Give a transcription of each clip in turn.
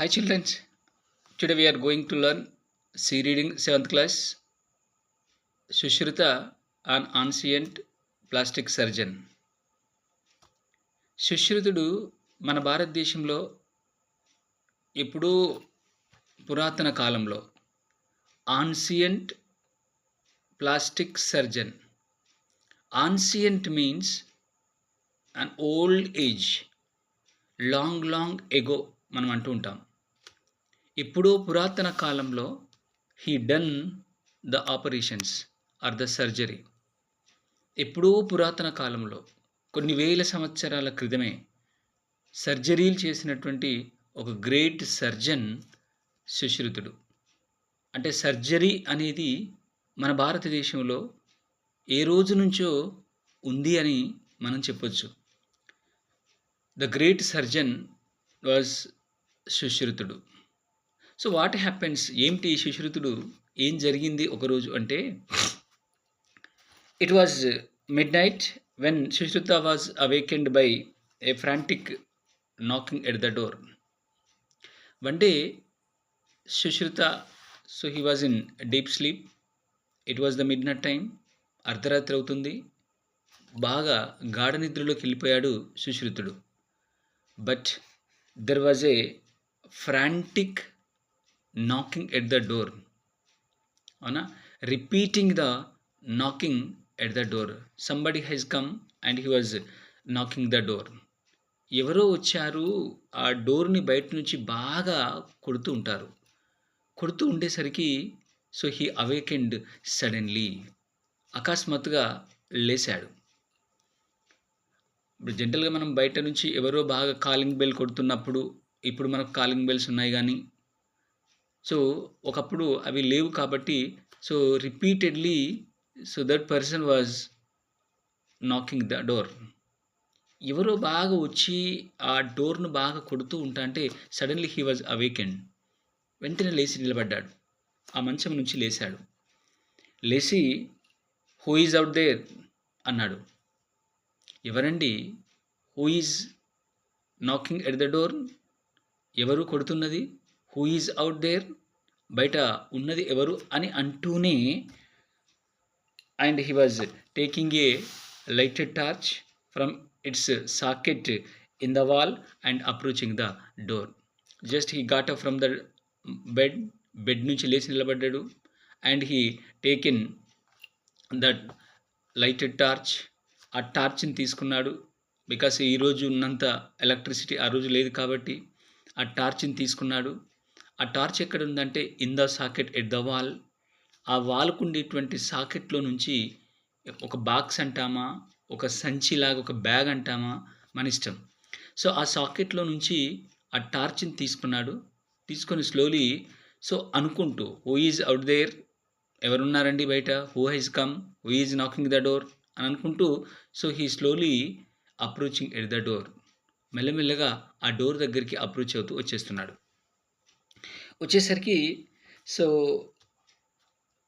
Hi children, today we are going to learn C reading 7th class Sushruta, an ancient plastic surgeon. సుశ్రుతుడు మన భారతదేశంలో ఎప్పుడూ పురాతన కాలంలో ancient plastic surgeon. Ancient means an old age, long ago మనం అంటూ ఉంటాం. ఎప్పుడో పురాతన కాలంలో he done the operations or the surgery. ఎప్పుడో పురాతన కాలంలో కొన్ని వేల సంవత్సరాల క్రితమే సర్జరీలు చేసినటువంటి ఒక గ్రేట్ సర్జన్ సుశ్రుతుడు. అంటే సర్జరీ అనేది మన భారతదేశంలో ఏ రోజు నుంచో ఉంది అని మనం చెప్పొచ్చు. ద గ్రేట్ సర్జన్ వాజ్ సుశ్రుతుడు. సో వాట్ హ్యాపెన్స్, ఏమిటి సుశ్రుతుడు, ఏం జరిగింది ఒకరోజు అంటే, it was midnight when Sushruta was awakened by a frantic knocking at the door. One day, Sushruta, so he was in deep sleep. It was the midnight time. అర్ధరాత్రి అవుతుంది. బాగా గాఢ నిద్రలోకి వెళ్ళిపోయాడు సుశ్రుతుడు. But there was a frantic knocking at the door. అవునా, repeating the knocking at the door. Somebody has come and he was knocking the door. ఎవరో వచ్చారు, ఆ డోర్ని బయట నుంచి బాగా కొడుతూ ఉంటారు. కొడుతూ ఉండేసరికి సో హీ అవేకెండ్ సడన్లీ, అకస్మాత్తుగా లేచాడు. ఇప్పుడు జనరల్గా మనం బయట నుంచి ఎవరో బాగా కాలింగ్ బెల్ కొడుతున్నప్పుడు, ఇప్పుడు మనకు కాలింగ్ బెల్స్ ఉన్నాయి కానీ, సో ఒకప్పుడు అవి లేవు కాబట్టి so repeatedly so that person was knocking the door. ఎవరో బాగా వచ్చి ఆ డోర్ను బాగా కొడుతూ ఉంటా అంటే సడన్లీ హీ వాజ్ అవేకెండ్. వెంటనే లేచి నిలబడ్డాడు, ఆ మంచం నుంచి లేచాడు. లేచి హూ ఈజ్ అవుట్ దేర్ అన్నాడు. ఎవరండి, who is knocking at the door, ఎవరు కొడుతున్నది, హూ ఈజ్ అవుట్ దేర్, బయట ఉన్నది ఎవరు అని అంటూనే, and he was taking a lighted torch from its socket in the wall and approaching the door. Just he got up from the bed నుంచి లేచి నిలబడ్డాడు, and he taken that lighted torch, ఆ టార్చ్ని తీసుకున్నాడు. బికాస్ ఈరోజు ఉన్నంత electricity ఆ రోజు లేదు కాబట్టి ఆ టార్చ్ని తీసుకున్నాడు. ఆ టార్చ్ ఎక్కడ ఉందంటే in the socket at the wall. ఆ వాల్కు ఉండేటువంటి సాకెట్లో నుంచి ఒక బాక్స్ అంటామా, ఒక సంచిలాగా ఒక బ్యాగ్ అంటామా, మన ఇష్టం. సో ఆ సాకెట్లో నుంచి ఆ టార్చ్ని తీసుకున్నాడు. తీసుకొని స్లోలీ సో అనుకుంటూ, హూ ఈజ్ అవుట్ దేర్, ఎవరున్నారండి బయట, who he's come, who is knocking the door అని అనుకుంటూ so he slowly approaching at the door. మెల్లమెల్లగా ఆ డోర్ దగ్గరికి అప్రోచ్ అవుతూ వచ్చేస్తున్నాడు. వచ్చేసరికి సో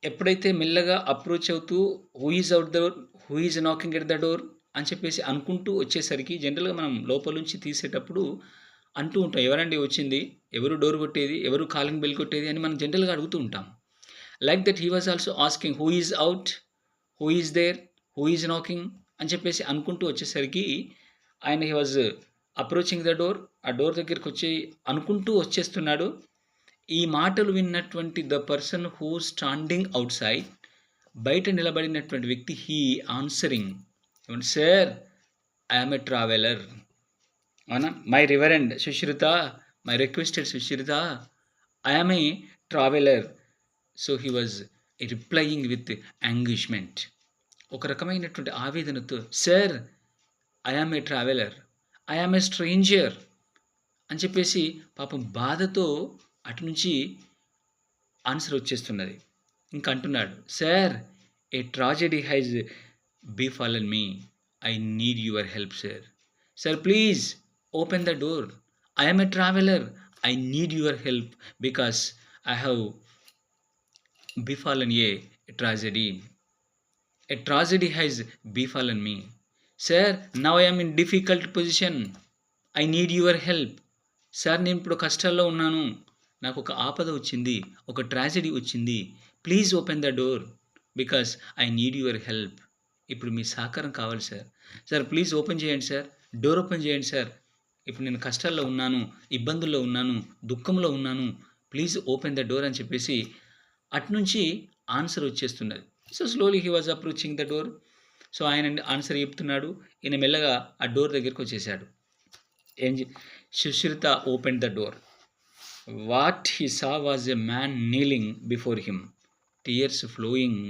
ఎప్పుడైతే మెల్లగా అప్రోచ్ అవుతూ who is out the door, who is knocking at the door అని చెప్పేసి అనుకుంటూ వచ్చేసరికి, జనరల్గా మనం లోపల నుంచి తీసేటప్పుడు అంటూ ఉంటాం, ఎవరండి వచ్చింది, ఎవరు డోర్ కొట్టేది, ఎవరు కాలింగ్ బెల్ కొట్టేది అని మనం జనరల్గా అడుగుతూ ఉంటాం. Like that he was also asking who is out, who is there, who is knocking అని చెప్పేసి అనుకుంటూ వచ్చేసరికి ఆయన he was approaching the door, ఆ డోర్ దగ్గరికి వచ్చి అనుకుంటూ వచ్చేస్తున్నాడు. ఈ మాటలు విన్నటువంటి the person who standing outside, బయట నిలబడినటువంటి వ్యక్తి, he answering, sir I'm a traveller. అవునా, my reverend Sushruta, my requested Sushruta, I'm a traveller. So he was replying with anguishment, ఒక రకమైనటువంటి ఆవేదనతో, sir I'm a traveller, I'm a stranger అని చెప్పేసి పాపం బాధతో అటు నుంచి ఆన్సర్ వచ్చేస్తున్నది. ఇంకా అంటున్నాడు, sir a tragedy has befallen me, I need your help sir. Sir please open the door, I'm a traveller, I need your help because I have befallen a tragedy. A tragedy has befallen me. Sir, now I am in difficult position. I need your help. Sir నేను ఇప్పుడు కష్టాల్లో ఉన్నాను, నాకు ఒక ఆపద వచ్చింది, ఒక tragedy వచ్చింది, please open the door because I need your help. ఇప్పుడు మీ సహకారం కావాలి సార్. సార్ ప్లీజ్ ఓపెన్ చేయండి సార్, డోర్ ఓపెన్ చేయండి సార్, ఇప్పుడు నేను కష్టాల్లో ఉన్నాను, ఇబ్బందుల్లో ఉన్నాను, దుఃఖంలో ఉన్నాను, ప్లీజ్ ఓపెన్ ద డోర్ అని చెప్పేసి అటునుంచి ఆన్సర్ వచ్చేస్తున్నది. So slowly he was approaching the door. So ఆయన ఆన్సర్ చెప్తున్నాడు, ఈయన మెల్లగా ఆ డోర్ దగ్గరికి వచ్చేసాడు. Sushruta open the door. What he saw was a man kneeling before him, tears flowing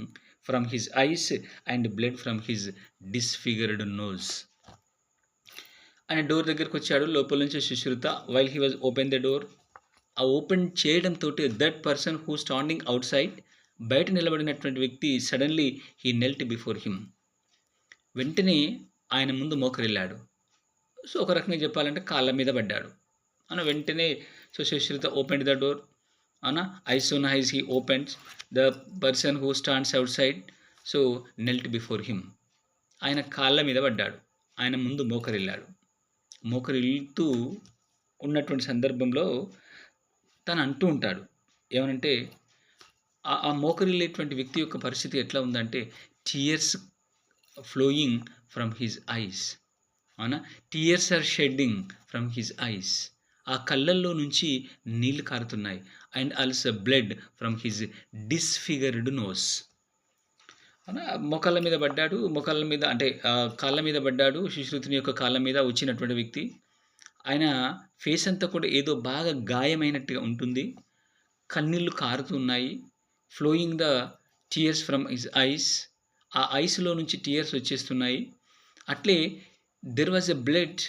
from his eyes and blood from his disfigured nose. ఆయన door దగ్గరికి వచ్చాడు, లోపల నుంచి Sushruta. While he was open the door, ఆ open చేయడంతో that person who standing outside, బయట నిలబడినటువంటి వ్యక్తి suddenly he knelt before him, వెంటనే ఆయన ముందు మోకరిల్లాడు. సో ఒక రకంగా చెప్పాలంటే కాళ్ళ మీద పడ్డాడు అన్న. వెంటనే so Sushruta open the door అన్న. As soon as he opens, the person who stands outside so knelt before him, ఆయన కాళ్ళ మీద పడ్డాడు, ఆయన ముందు మోకరిల్లాడు. మోకరిల్లుతూ ఉన్నటువంటి సందర్భంలో తను అంటూ ఉంటాడు ఏమనంటే, ఆ మోకరిల్లేటువంటి వ్యక్తి యొక్క పరిస్థితి ఎట్లా ఉందంటే, tears flowing from his eyes, అవునా, tears are shedding from his eyes, ఆ కళ్ళల్లో నుంచి నీళ్లు కారుతున్నాయి. And also blood from his disfigured nose. అవునా, మోకాళ్ళ మీద పడ్డాడు, మోకాళ్ళ మీద అంటే కాళ్ళ మీద పడ్డాడు. సుశ్రుతుని యొక్క కాళ్ళ మీద వచ్చినటువంటి వ్యక్తి, ఆయన ఫేస్ అంతా కూడా ఏదో బాగా గాయమైనట్టుగా ఉంటుంది, కన్నీళ్ళు కారుతున్నాయి. Flowing the tears from his eyes, ఆ ఐస్లో నుంచి టీయర్స్ వచ్చేస్తున్నాయి. అట్లే there was a blood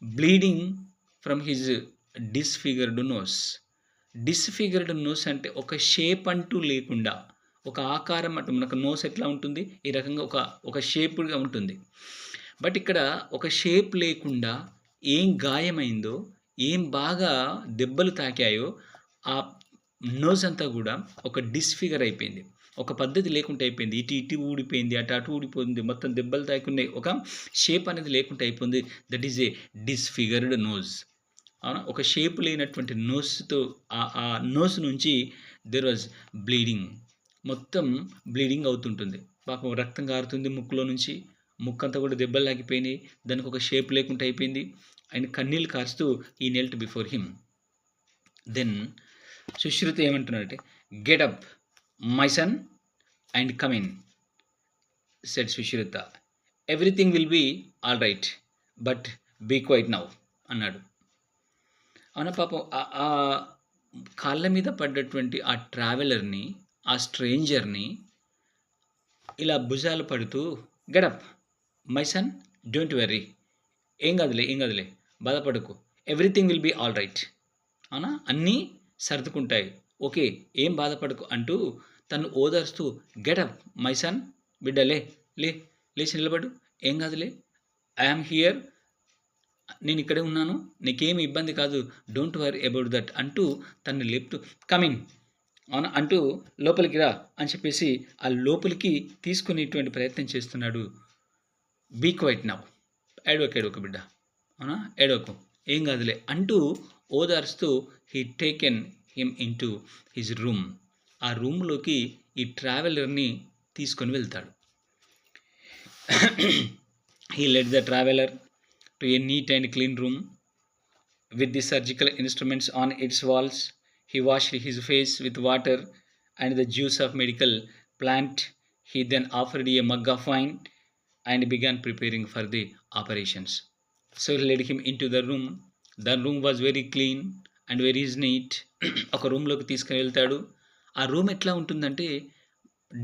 bleeding from his disfigured nose. Disfigured nose అంటే ఒక షేప్ అంటూ లేకుండా, ఒక ఆకారం అంటూ, మనకు నోస్ ఎట్లా ఉంటుంది ఈ రకంగా ఒక షేప్గా ఉంటుంది. బట్ ఇక్కడ ఒక షేప్ లేకుండా ఏం గాయమైందో, ఏం బాగా దెబ్బలు తాకాయో ఆ నోస్ అంతా కూడా ఒక డిస్ఫిగర్ అయిపోయింది, ఒక పద్ధతి లేకుండా అయిపోయింది. ఇటు ఊడిపోయింది, అటు ఊడిపోయింది, మొత్తం దెబ్బలు తాకున్నాయి, ఒక షేప్ అనేది లేకుండా అయిపోయింది. That is a disfigured nose. అవునా, ఒక షేప్ లేనటువంటి నోస్తో ఆ నోస్ నుంచి దెర్ వాజ్ బ్లీడింగ్, మొత్తం బ్లీడింగ్ అవుతుంటుంది. పాపం రక్తం కారుతుంది ముక్కులో నుంచి, ముక్కు అంతా కూడా దెబ్బలు లాగిపోయినాయి, దానికి ఒక షేప్ లేకుండా అయిపోయింది. అండ్ కన్నీళ్ళు కారుస్తూ ఈ knelt before him. Then Sushruta ఏమంటున్నారంటే, get up my son and come in said Sushruta, everything will be all right but be quiet now అన్నాడు. అవునా, పాపం ఆ కాళ్ళ మీద పడ్డటువంటి ఆ ట్రావెలర్ని, ఆ స్ట్రేంజర్ని ఇలా భుజాలు పడుతూ, get up my son, don't worry, ఏం కాదులే బాధపడకు, everything will be all right, అవునా, అన్నీ సర్దుకుంటాయి, ఓకే, ఏం బాధపడకు అంటూ తను ఓదార్స్తూ, గెటప్ మై సన్, బిడ్డ లేచి నిలబడు, ఏం కాదులే, ఐఆమ్ హియర్, నేను ఇక్కడే ఉన్నాను, నీకేమి ఇబ్బంది కాదు, డోంట్ వరీ అబౌట్ దట్ అంటూ తను లేపుతూ, కమిన్ అవునా అంటూ లోపలికి రా అని చెప్పేసి ఆ లోపలికి తీసుకునేటువంటి ప్రయత్నం చేస్తున్నాడు. బీ క్వైట్ నౌ, ఏడవకు బిడ్డ, అవునా, ఏడవకు, ఏం కాదులే అంటూ ఓదార్స్తూ he taken him into his room, ఆ రూమ్లోకి ఈ ట్రావెలర్ని తీసుకొని వెళ్తాడు. He led the traveller to a neat and clean room with the surgical instruments on its walls. He washed his face with water and the juice of medical plant. He then offered a mug of wine and began preparing for the operations. So he led him into the room. The room was very clean and very neat. ఒక రూమ్లోకి తీసుకుని వెళ్తాడు. ఆ room ఎట్లా ఉంటుందంటే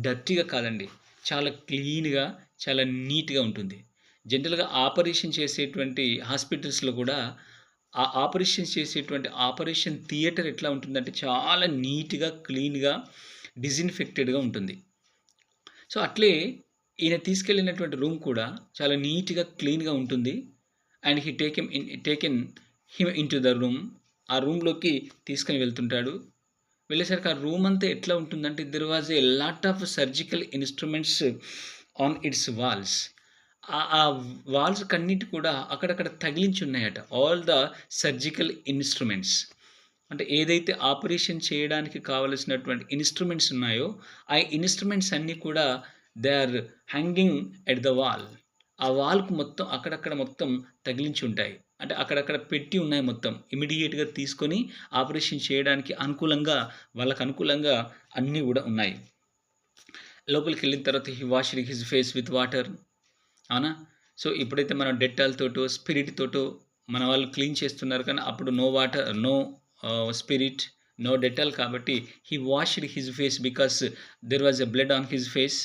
డర్టీగా కాదండి, చాలా క్లీన్గా, చాలా నీట్గా ఉంటుంది. జనరల్గా ఆపరేషన్ చేసేటువంటి హాస్పిటల్స్లో కూడా ఆ ఆపరేషన్ థియేటర్ ఎట్లా ఉంటుందంటే చాలా నీట్గా, క్లీన్గా, డిజిన్ఫెక్టెడ్గా ఉంటుంది. సో అట్లే ఈయన తీసుకెళ్ళినటువంటి రూమ్ కూడా చాలా నీట్గా, క్లీన్గా ఉంటుంది. And he taken him in to the room, ఆ రూమ్లోకి తీసుకొని వెళ్తుంటాడు. వెళ్ళేసరికి ఆ రూమ్ అంతా ఎట్లా ఉంటుందంటే there was a lot of surgical instruments on its walls. ఆ వాల్స్ కన్నిటి కూడా అక్కడక్కడ తగిలించి ఉన్నాయట. All the surgical instruments. అంటే ఏదైతే ఆపరేషన్ చేయడానికి కావలసినటువంటి ఇన్‌స్ట్రుమెంట్స్ ఉన్నాయో, ఆ ఇన్‌స్ట్రుమెంట్స్ అన్నీ కూడా they are hanging at the wall. ఆ వాల్‌కు మొత్తం అక్కడక్కడ మొత్తం తగిలించి ఉంటాయి. అంటే అక్కడక్కడ పెట్టి ఉన్నాయి మొత్తం. ఇమ్మీడియేట్‌గా తీసుకొని ఆపరేషన్ చేయడానికి అనుకూలంగా, వాళ్ళకి అనుకూలంగా అన్నీ గూడా ఉన్నాయి. లోపలికెళ్ళిన తర్వాత he washed his face with water. అవునా? సో, ఎప్పుడైతే మనం డెటాల్ తోటో, స్పిరిట్ తోటో మన వాళ్ళు క్లీన్ చేస్తున్నారు కానీ అప్పుడు no water, no spirit, no Dettol కాబట్టి he washed his face because there was a blood on his face.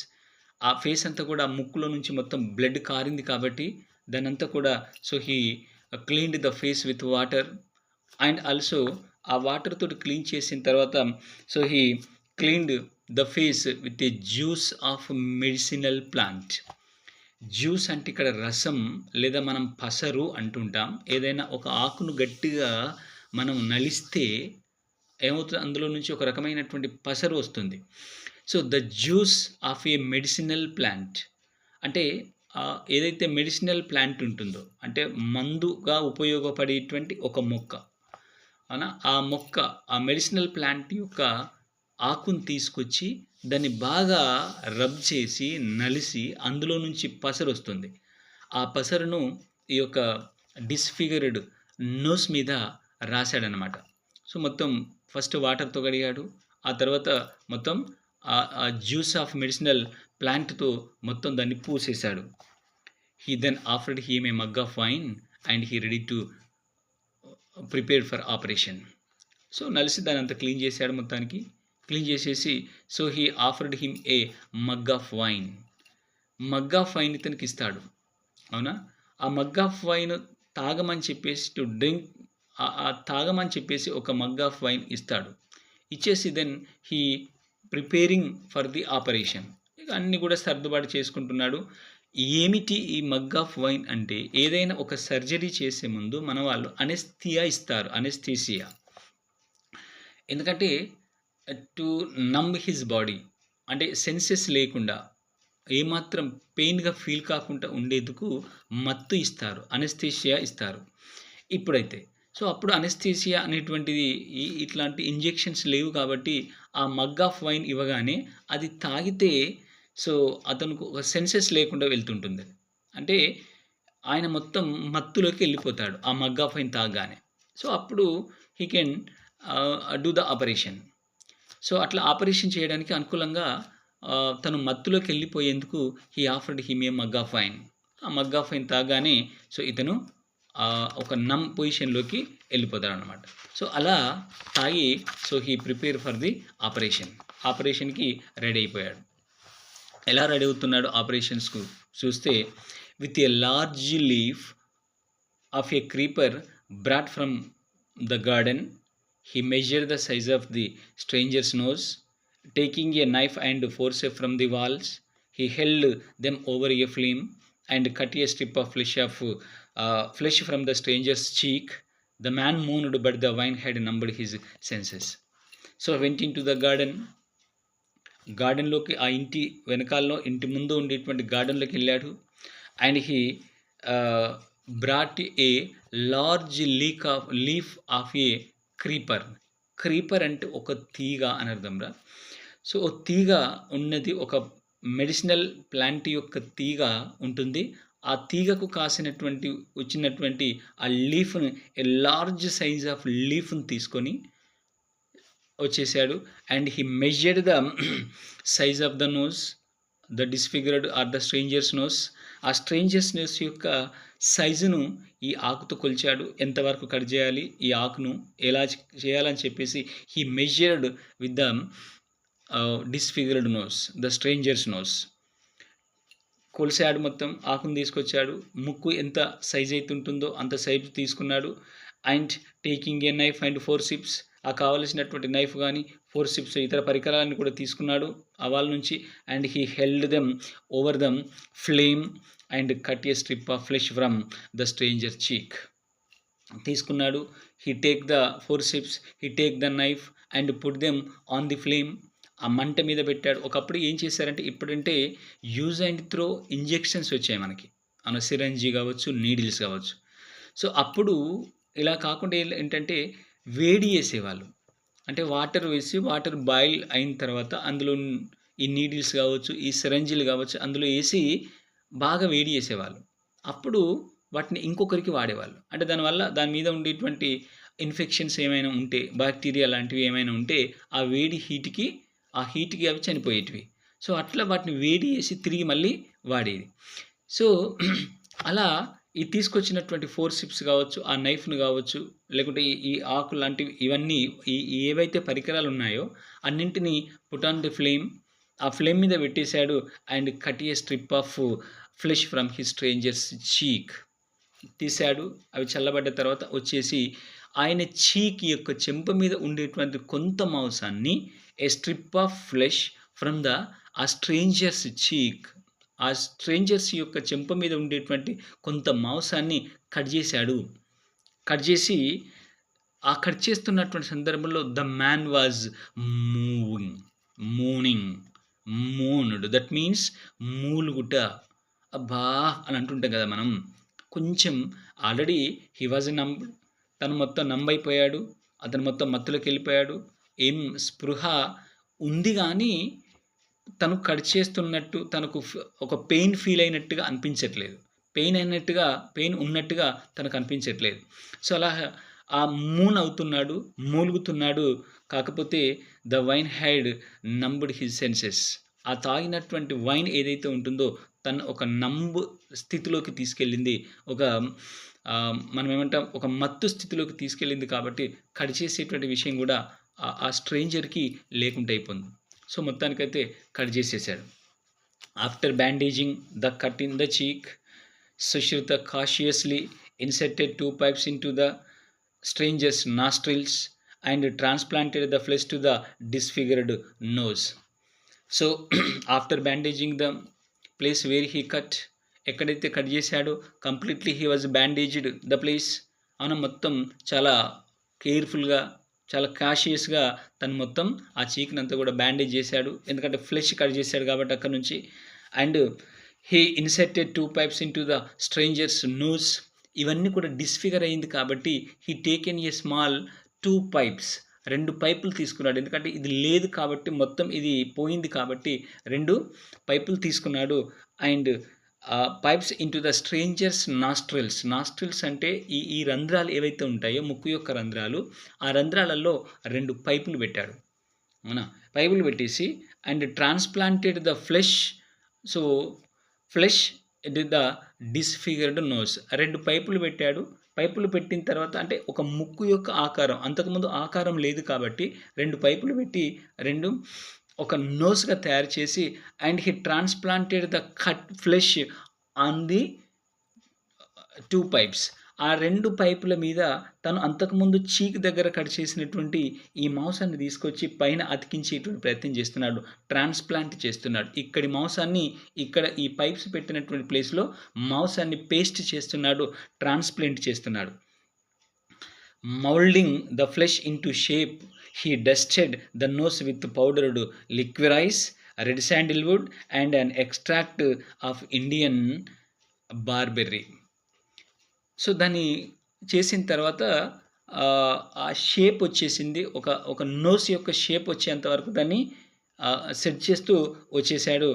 ఆ ఫేస్ అంతా కూడా ముక్కులో నుంచి మొత్తం బ్లడ్ కారింది కాబట్టి దాన్నంతా కూడా so, he cleaned the face with water and also ఆ వాటర్ తోటి క్లీన్ చేసిన తర్వాత so, he cleaned the face with a juice of medicinal plant. Juice అంటే ఇక్కడ రసం లేదా మనం పసరు అంటుంటాం. ఏదైనా ఒక ఆకును గట్టిగా మనం నలిస్తే ఏమవుతుంది? అందులో నుంచి ఒక రకమైనటువంటి పసరు వస్తుంది. So, the juice of A medicinal plant అంటే ఏదైతే మెడిసినల్ ప్లాంట్ ఉంటుందో అంటే మందుగా ఉపయోగపడేటువంటి ఒక మొక్క. అవునా? ఆ మొక్క ఆ మెడిసినల్ ప్లాంట్ యొక్క ఆకుని తీసుకొచ్చి దాన్ని బాగా రబ్ చేసి, నలిసి అందులో నుంచి పసరొస్తుంది. ఆ పసరును ఈ యొక్క డిస్‌ఫిగర్డ్ నోస్ మీద రాసాడనమాట. సో, మొత్తం ఫస్ట్ వాటర్‌తో కడిగాడు. ఆ తర్వాత మొత్తం ఆ జ్యూస్ ఆఫ్ మెడిసినల్ ప్లాంట్‌తో మొత్తం దాన్ని పూసేశాడు. He then offered him a mug of wine and he ready to prepared for operation. So, నలిసి దాన్నంతా క్లీన్ చేశాడు మొత్తానికి. క్లీన్ చేసేసి so, he offered him a mug of wine. Mug of wine ఇతనికిస్తాడు. అవునా? ఆ మగ్ ఆఫ్ వైన్ తాగమని చెప్పేసి టు డ్రింక్ తాగమని చెప్పేసి ఒక మగ్ ఆఫ్ వైన్ ఇస్తాడు. ఇచ్చేసి then he preparing for the operation. ఇక అన్నీ కూడా సర్దుబాటు చేసుకుంటున్నాడు. ఏమిటి ఈ మగ్ ఆఫ్ వైన్ అంటే ఏదైనా ఒక సర్జరీ చేసే ముందు మన వాళ్ళు అనెస్థియా ఇస్తారు. అనెస్థీసియా. ఎందుకంటే టు నంబ్ హిస్ బాడీ అంటే సెన్సెస్ లేకుండా ఏమాత్రం పెయిన్‌గా ఫీల్ కాకుండా ఉండేందుకు మత్తు ఇస్తారు. అనెస్థీషియా ఇస్తారు. ఇప్పుడైతే సో, అప్పుడు అనెస్థీషియా అనేటువంటిది ఇట్లాంటి ఇంజెక్షన్స్ లేవు కాబట్టి ఆ మగ్ ఆఫ్ వైన్ ఇవ్వగానే అది తాగితే సో, అతనికి ఒక సెన్సెస్ లేకుండా వెళ్తుంటుంది. అంటే ఆయన మొత్తం మత్తులోకి వెళ్ళిపోతాడు. ఆ మగ్ ఆఫ్ వైన్ తాగగానే. సో, అప్పుడు he can do the operation. So, అట్లా ఆపరేషన్ చేయడానికి అనుకూలంగా తను మత్తులోకి వెళ్ళిపోయేందుకు he offered him a mug of wine. ఆ మగ్ ఆఫ్ వైన్ తాగగానే సో, ఇతను ఒక నమ్ పొజిషన్‌లోకి వెళ్ళిపోతాడనమాట. సో, అలా తాగి so, he prepare for the operation. ఆపరేషన్‌కి రెడీ అయిపోయాడు. ఎలా రెడీ అవుతున్నాడు ఆపరేషన్స్‌కు చూస్తే with a large leaf of a creeper brought from the garden. He measured the size of the stranger's nose. Taking a knife and forceps from the walls, he held them over a flame and cut a strip of flesh from the stranger's cheek. The man moaned, but the wine had numbed his senses. So went into the garden. గార్డెన్‌లోకి ఆ ఇంటి వెనకాలలో ఇంటి ముందు ఉండేటువంటి గార్డెన్‌లోకి వెళ్ళాడు. And he brought A large leaf of a creeper. Creeper అంటే ఒక తీగ అని అర్థంరా. సో, తీగ ఉన్నది ఒక మెడిసినల్ ప్లాంట్ యొక్క తీగ ఉంటుంది. ఆ తీగకు కాసినటువంటి వచ్చినటువంటి ఆ లీఫ్‌ని ఏ లార్జ్ సైజ్ ఆఫ్ లీఫ్‌ని తీసుకొని వచ్చేసాడు. And he measured the size of the nose, the disfigured or the stranger's nose. ఆ స్ట్రేంజర్స్ నోస్ యొక్క సైజును ఈ ఆకుతో కొలిచాడు. ఎంతవరకు కట్ చేయాలి ఈ ఆకును, ఎలా చేయాలని చెప్పేసి he measured with the disfigured nose, the stranger's nose. కొలిసాడు మొత్తం. ఆకును తీసుకొచ్చాడు. ముక్కు ఎంత సైజ్ అయితే ఉంటుందో అంత సైజు తీసుకున్నాడు. And taking a knife and forceps, ఆ కావలసినటువంటి నైఫ్ కానీ ఫోర్సిప్స్ ఇతర పరికరాలను కూడా తీసుకున్నాడు ఆ వాళ్ళ నుంచి. And he held them over them flame and cut a strip of flesh from the stranger cheek. తీసుకున్నాడు. He take the forceps, he take the knife and put them on the flame. ఆ మంట మీద పెట్టాడు. ఒకప్పుడు ఏం చేశారంటే ఇప్పుడంటే use and throw injections వచ్చాయి మనకి. సిరంజి కావచ్చు, నీడిల్స్ కావచ్చు. సో, అప్పుడు ఇలా కాకుండా ఏంటంటే వేడి చేసేవాళ్ళు. అంటే వాటర్ వేసి వాటర్ బాయిల్ అయిన తర్వాత అందులో ఈ నీడిల్స్ కావచ్చు, ఈ సిరంజిలు కావచ్చు అందులో ఏసి బాగా వేడి చేసేవాళ్ళు. అప్పుడు వాటిని ఇంకొకరికి వాడేవాళ్ళు. అంటే దాని మీద ఉండేటువంటి ఇన్ఫెక్షన్స్ ఏమైనా ఉంటే, బాక్టీరియా లాంటివి ఏమైనా ఉంటే ఆ హీట్‌కి అవి చనిపోయేటివి. సో, అట్లా వాటిని వేడి చేసి తిరిగి మళ్ళీ వాడేది. సో, అలా ఈ తీసుకొచ్చినటువంటి ఫోర్సిప్స్ కావచ్చు, ఆ నైఫ్‌ని కావచ్చు, లేకుంటే ఈ ఆకు లాంటివి ఇవన్నీ ఏవైతే పరికరాలున్నాయో అన్నింటిని పుట్ ఆన్ ది ఫ్లేమ్. ఆ ఫ్లేమ్ మీద పెట్టేసాడు and cut a strip of flesh from his stranger's cheek. తీశాడు. అవి చల్లబడ్డ తర్వాత వచ్చేసి ఆయన చీక్ యొక్క చెంప మీద ఉండేటువంటి కొంత మాంసాన్ని ఏ స్ట్రిప్ ఆఫ్ ఫ్లెష్ ఫ్రమ్ ఆ స్ట్రేంజర్స్ చీక్, ఆ స్ట్రేంజర్స్ యొక్క చెంప మీద ఉండేటువంటి కొంత మాంసాన్ని కట్ చేశాడు. కట్ చేసి ఆ కట్ చేస్తున్నటువంటి సందర్భంలో the man was moaned. That means మూలుగుట. అబ్బా అని అంటుంటాం కదా మనం. కొంచెం ఆల్రెడీ హీ వాజ్ తను మొత్తం నంబైపోయాడు. అతను మొత్తం మత్తులోకి వెళ్ళిపోయాడు. ఏం స్పృహ ఉంది కానీ తను కట్ చేస్తున్నట్టు తనకు ఒక పెయిన్ ఫీల్ అయినట్టుగా అనిపించట్లేదు. పెయిన్ ఉన్నట్టుగా తనకు అనిపించట్లేదు. సో, అలా ఆ అవుతున్నాడు, మూలుగుతున్నాడు. కాకపోతే the wine had numbed his senses. ఆ తాగినటువంటి వైన్ ఏదైతే ఉంటుందో తను ఒక స్థితిలోకి తీసుకెళ్ళింది. మనం ఏమంటాం, ఒక మత్తు స్థితిలోకి తీసుకెళ్ళింది. కాబట్టి కట్ చేసేటువంటి విషయం కూడా ఆ స్ట్రేంజర్‌కి లేకుండా అయిపోయింది. సో, మొత్తానికైతే కట్ చేసేసాడు. After bandaging the cut in the చీక్, Sushruta cautiously inserted 2 pipes into the stranger's nostrils and transplanted the flesh to the disfigured nose. So, after bandaging the place where he cut, ఎక్కడైతే cut చేశాడో completely he was bandaged the place. అవును, మొత్తం చాలా కేర్ఫుల్గా, చాలా కాషియస్గా తను మొత్తం ఆ చీక్నంతా కూడా బ్యాండేజ్ చేశాడు. ఎందుకంటే ఫ్లెష్ కట్ చేశాడు కాబట్టి అక్కడ నుంచి. And he inserted 2 pipes into the stranger's nose. ఇవన్నీ కూడా డిస్ఫిగర్ అయింది కాబట్టి he taken a small 2 pipes, 2 పైపులు తీసుకున్నాడు. ఎందుకంటే ఇది లేదు కాబట్టి, మొత్తం ఇది పోయింది కాబట్టి 2 పైపులు తీసుకున్నాడు. And pipes into the strangers nostrils అంటే ఈ రంధ్రాలు ఏవైతే ఉంటాయో ముక్కు యొక్క రంధ్రాలు, ఆ రంధ్రాలలో 2 పైపులు పెట్టాడు. అవునా, పైపులు పెట్టేసి and transplanted the flesh. So, flesh the disfigured nose. 2 పైపులు పెట్టాడు. పైపులు పెట్టిన తర్వాత అంటే ఒక ముక్కు యొక్క ఆకారం, అంతకుముందు ఆకారం లేదు కాబట్టి 2 పైపులు పెట్టి ఒక నోస్గా తయారు చేసి and he transplanted the cut flesh on the 2 pipes. ఆ 2 పైపుల మీద తను అంతకుముందు చీక్ దగ్గర కట్ చేసినటువంటి ఈ మాంసాన్ని తీసుకొచ్చి పైన అతికించేటువంటి ప్రయత్నం చేస్తున్నాడు, ట్రాన్స్ప్లాంట్ చేస్తున్నాడు. ఇక్కడి మాంసాన్ని ఇక్కడ ఈ పైప్స్ పెట్టినటువంటి ప్లేస్లో మాంసాన్ని పేస్ట్ చేస్తున్నాడు, ట్రాన్స్ప్లాంట్ చేస్తున్నాడు. Moulding the flesh into shape, he dusted the nose with powdered licorice, red sandalwood and an extract of Indian barberry. So, దాన్ని చేసిన తర్వాత ఆ షేప్ వచ్చేసింది. ఒక నోస్ యొక్క షేప్ వచ్చేంత వరకు దాన్ని సెట్ చేస్తూ వచ్చేసాడు.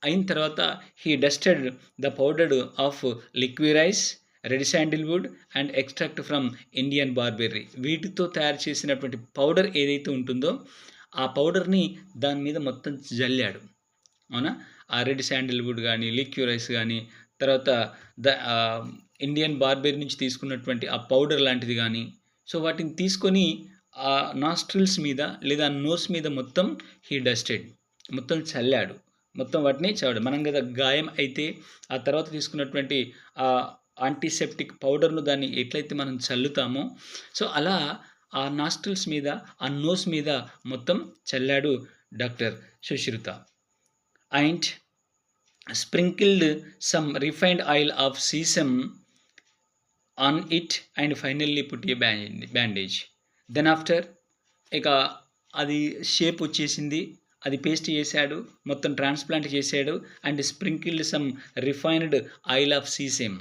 అయిన తర్వాత he dusted the powdered of liquorice, red sandalwood and extract from Indian barberry. వీటితో తయారు చేసినటువంటి పౌడర్ ఏదైతే ఉంటుందో ఆ పౌడర్ని దాని మీద మొత్తం జల్లాడు. అవునా, ఆ రెడ్ శాండిల్వుడ్ కానీ, లిక్విరైస్ కానీ, తర్వాత ఇండియన్ బార్బెర్రీ నుంచి తీసుకున్నటువంటి ఆ పౌడర్ లాంటిది కానీ, సో వాటిని తీసుకొని ఆ నాస్ట్రిల్స్ మీద లేదా నోస్ మీద మొత్తం హీ డస్టెడ్, మొత్తం చల్లాడు. మొత్తం వాటిని చల్లాడు. మనం కదా గాయం అయితే ఆ తర్వాత తీసుకున్నటువంటి ఆ యాంటీసెప్టిక్ పౌడర్ను దాన్ని ఎట్లయితే మనం చల్లుతామో, సో అలా ఆ నాస్ట్రిల్స్ మీద, ఆ నోస్ మీద మొత్తం చల్లాడు doctor Sushruta. And sprinkled some refined oil of sesame on it and finally put a bandage. Then after ఇక అది షేప్ వచ్చేసింది. అది పేస్ట్ చేశాడు, మొత్తం ట్రాన్స్‌ప్లాంట్ చేశాడు and sprinkled some refined oil of sesame.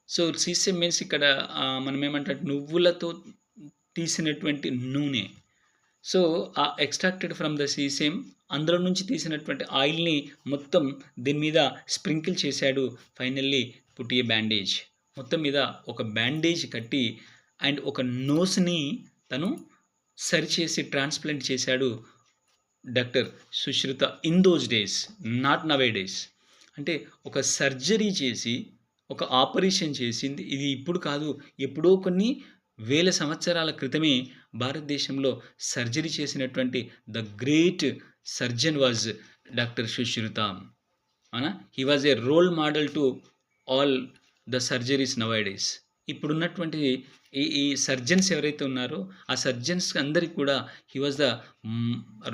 So, sesame means ఇక్కడ మనం ఏమంటే నువ్వులతో తీసినటువంటి నూనె. So, extracted from the sesame అందులో నుంచి తీసినటువంటి ఆయిల్‌ని మొత్తం దీని మీద స్ప్రింకిల్ చేశాడు. Finally put a bandage. మొత్తం మీద ఒక బ్యాండేజ్ కట్టి అండ్ ఒక నోస్‌ని తను సరిచేసి ట్రాన్స్‌ప్లాంట్ చేశాడు doctor Sushruta in those days, not nowadays ఒక సర్జరీ చేసి, ఒక ఆపరేషన్ చేసింది. ఇది ఇప్పుడు కాదు, ఎప్పుడో కొన్ని వేల సంవత్సరాల క్రితమే భారతదేశంలో సర్జరీ చేసినటువంటి the great surgeon was doctor Sushruta. అవునా? He was a role model to all the surgeries nowadays. ఇప్పుడున్నటువంటి ఈ సర్జన్స్ ఎవరైతే ఉన్నారో ఆ సర్జన్స్ అందరికి కూడా he was the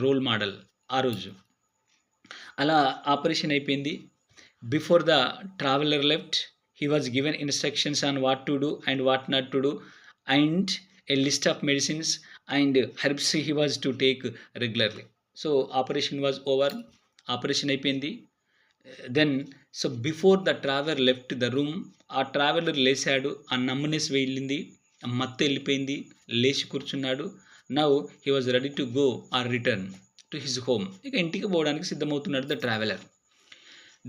role model ఆ రోజు. అలా ఆపరేషన్ అయిపోయింది. Before the traveller left he was given instructions on what to do and what not to do and a list of medicines and herbs he was to take regularly. So operation was over. Operation అయిపోయింది. Then so before the traveller left the room, ఆ traveller లేచాడు, ఆ numbness వెళ్ళింది, మత్తు వెళ్ళిపోయింది, లేచి కూర్చున్నాడు. Now he was ready to go or return to his home. ఇక ఇంటికి పోవడానికి సిద్ధమవుతున్నాడు the traveller.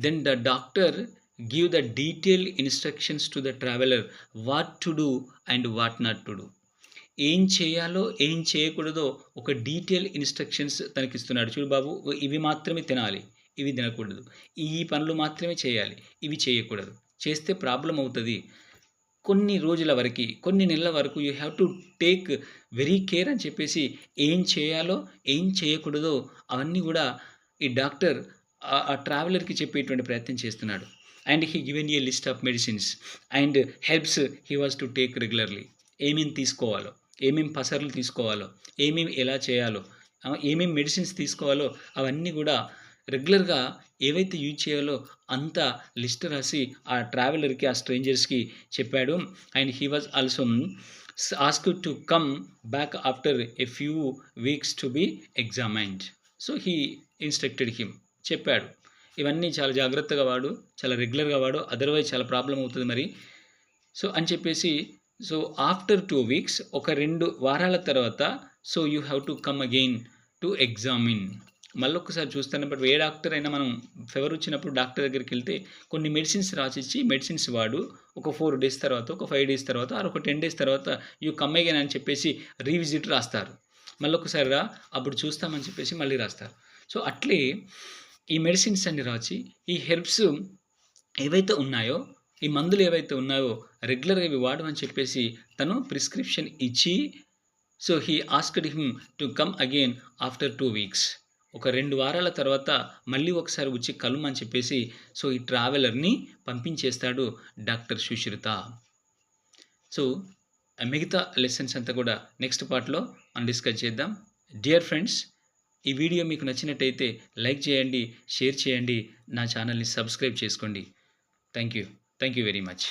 Then the doctor give the detail instructions to the traveller what to do and what not to do. ఏం చేయాలో ఏం చేయకూడదో ఒక detail instructions తనకిస్తున్నాడు. చూడు బాబు, ఇవి మాత్రమే తినాలి, ఇవి తినకూడదు, ఈ పనులు మాత్రమే చేయాలి, ఇవి చేయకూడదు, చేస్తే ప్రాబ్లం అవుతుంది, కొన్ని రోజుల వరకు, కొన్ని నెలల వరకు you have to take very care అని చెప్పేసి ఏం చేయాలో ఏం చేయకూడదో అవన్నీ కూడా ఈ డాక్టర్ ఆ ట్రావెలర్కి చెప్పేటువంటి ప్రయత్నం చేస్తున్నాడు. And he given a list of medicines and helps he was to take regularly. ఏమేమి తీసుకోవాలో, ఏమేమి పసర్లు తీసుకోవాలో, ఏమేమి ఎలా చేయాలో, ఏమేమి మెడిసిన్స్ తీసుకోవాలో అవన్నీ కూడా రెగ్యులర్గా ఏవైతే యూజ్ చేయాలో అంత లిస్ట్ రాసి ఆ ట్రావెలర్కి, ఆ స్ట్రేంజర్స్కి చెప్పాడు. And he was also asked to come back after a few weeks to be examined. So he instructed him, చెప్పాడు ఇవన్నీ చాలా జాగ్రత్తగా వాడు, చాలా రెగ్యులర్గా వాడు, అదర్వైజ్ చాలా ప్రాబ్లం అవుతుంది మరి. సో అని చెప్పేసి సో ఆఫ్టర్ 2 వీక్స్, ఒక 2 వారాల తర్వాత, so you have to come again to examine. మళ్ళొక్కసారి చూస్తున్నప్పుడు ఏ డాక్టర్ అయినా మనం ఫీవర్ వచ్చినప్పుడు డాక్టర్ దగ్గరికి వెళ్తే కొన్ని మెడిసిన్స్ రాసిచ్చి మెడిసిన్స్ వాడు, ఒక 4 డేస్ తర్వాత, ఒక 5 డేస్ తర్వాత, ఒక 10 డేస్ తర్వాత యూ కమ్ అగైన్ అని చెప్పేసి రీవిజిట్ రాస్తారు. మళ్ళొకసారి రా, అప్పుడు చూస్తామని చెప్పేసి మళ్ళీ రాస్తారు. సో అట్లే ఈ మెడిసిన్స్ అన్ని రాసి, ఈ హెర్బ్స్ ఏవైతే ఉన్నాయో, ఈ మందులు ఏవైతే ఉన్నాయో రెగ్యులర్గా ఇవి వాడమని చెప్పేసి తను ప్రిస్క్రిప్షన్ ఇచ్చి, so he asked him to come again after 2 weeks. ఒక 2 వారాల తర్వాత మళ్ళీ ఒకసారి వచ్చి కలుమని చెప్పేసి సో ఈ ట్రావెలర్ని పంపించేస్తాడు డాక్టర్ సుశ్రుత. సో మిగతా లెసన్స్ అంతా కూడా నెక్స్ట్ పార్ట్లో మనం డిస్కస్ చేద్దాం. డియర్ ఫ్రెండ్స్, ఈ వీడియో మీకు నచ్చినట్టయితే లైక్ చేయండి, షేర్ చేయండి, నా ఛానల్ని సబ్స్క్రైబ్ చేసుకోండి. Thank you very much.